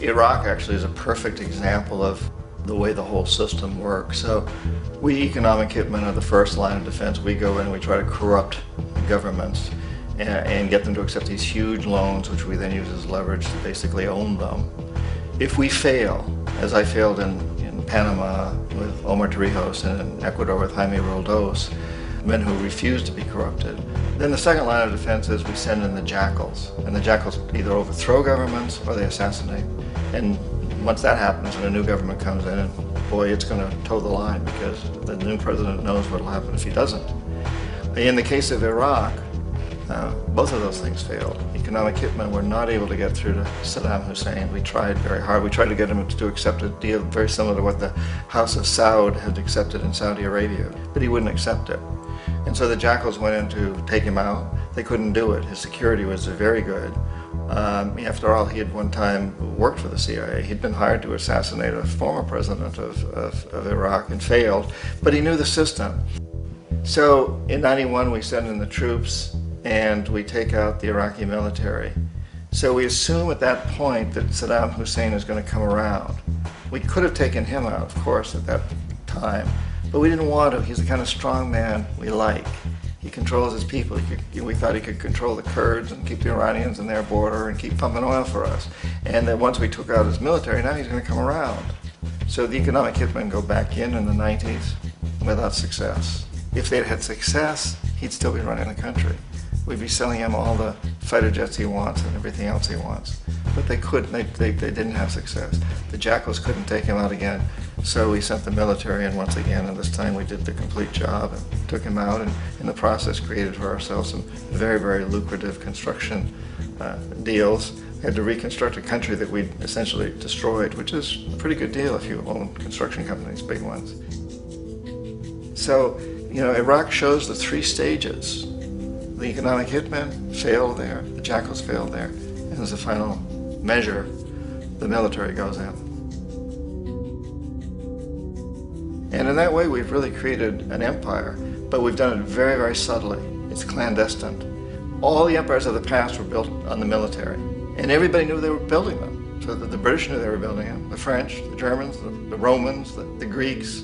Iraq actually is a perfect example of the way the whole system works. So we economic hitmen are the first line of defense. We go in and we try to corrupt governments and get them to accept these huge loans, which we then use as leverage to basically own them. If we fail, as I failed in Panama with Omar Torrijos and in Ecuador with Jaime Roldos, men who refuse to be corrupted, then the second line of defense is we send in the jackals. And the jackals either overthrow governments or they assassinate. And once that happens and a new government comes in, and boy, it's going to toe the line because the new president knows what will happen if he doesn't. In the case of Iraq, both of those things failed. Economic hitmen were not able to get through to Saddam Hussein. We tried very hard. We tried to get him to accept a deal very similar to what the House of Saud had accepted in Saudi Arabia, but he wouldn't accept it. And so the jackals went in to take him out. They couldn't do it. His security was very good. After all, he had one time worked for the CIA. He'd been hired to assassinate a former president of Iraq and failed, but he knew the system. So in '91, we send in the troops and we take out the Iraqi military. So we assume at that point that Saddam Hussein is going to come around. We could have taken him out, of course, at that time, but we didn't want to. He's the kind of strong man we like. He controls his people. We thought he could control the Kurds and keep the Iranians in their border and keep pumping oil for us. And that once we took out his military, now he's going to come around. So the economic hitmen go back in the 90s without success. If they'd had success, he'd still be running the country. We'd be selling him all the fighter jets he wants and everything else he wants. But they couldn't, they didn't have success. The jackals couldn't take him out again, so we sent the military in once again, and this time we did the complete job and took him out, and in the process created for ourselves some very, very lucrative construction deals. We had to reconstruct a country that we'd essentially destroyed, which is a pretty good deal if you own construction companies, big ones. So, Iraq shows the three stages. The economic hitmen failed there, the jackals failed there, and as a final measure, the military goes in. And in that way, we've really created an empire, but we've done it very, very subtly. It's clandestine. All the empires of the past were built on the military, and everybody knew they were building them. So the British knew they were building them, the French, the Germans, the Romans, the Greeks.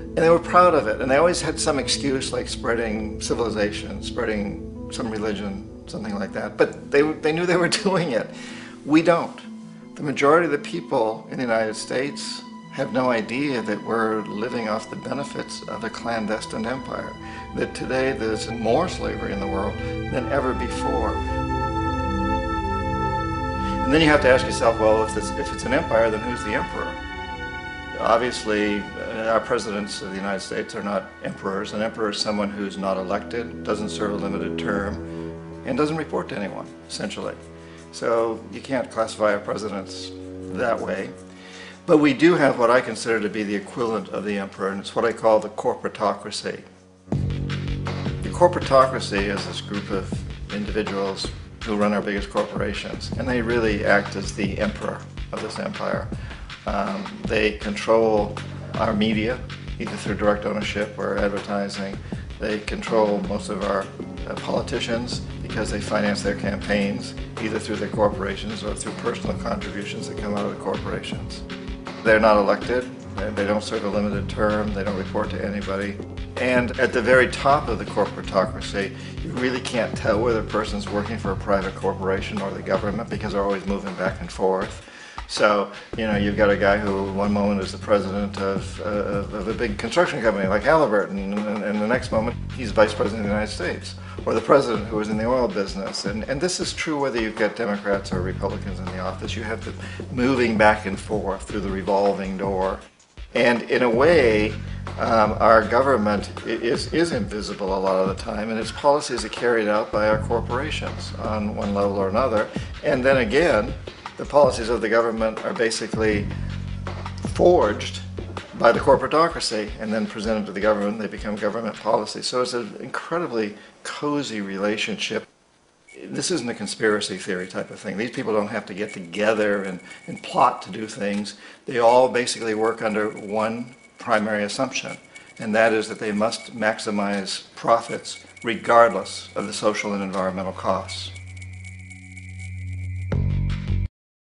And they were proud of it, and they always had some excuse like spreading civilization, spreading some religion, something like that. But they knew they were doing it. We don't. The majority of the people in the United States have no idea that we're living off the benefits of a clandestine empire, that today there's more slavery in the world than ever before. And then you have to ask yourself, well, if it's an empire, then who's the emperor? Obviously, our presidents of the United States are not emperors. An emperor is someone who's not elected, doesn't serve a limited term, and doesn't report to anyone, essentially. So you can't classify our presidents that way. But we do have what I consider to be the equivalent of the emperor, and it's what I call the corporatocracy. The corporatocracy is this group of individuals who run our biggest corporations, and they really act as the emperor of this empire. They control our media, either through direct ownership or advertising. They control most of our politicians because they finance their campaigns, either through their corporations or through personal contributions that come out of the corporations. They're not elected, they don't serve a limited term, they don't report to anybody. And at the very top of the corporatocracy, you really can't tell whether a person's working for a private corporation or the government because they're always moving back and forth. So, you've got a guy who one moment is the president of a big construction company like Halliburton, and the next moment he's vice president of the United States, or the president who was in the oil business. And this is true whether you've got Democrats or Republicans in the office. You have the moving back and forth through the revolving door. And in a way, our government is invisible a lot of the time, and its policies are carried out by our corporations on one level or another. And then again, the policies of the government are basically forged by the corporatocracy and then presented to the government. They become government policy. So it's an incredibly cozy relationship. This isn't a conspiracy theory type of thing. These people don't have to get together and plot to do things. They all basically work under one primary assumption, and that is that they must maximize profits regardless of the social and environmental costs.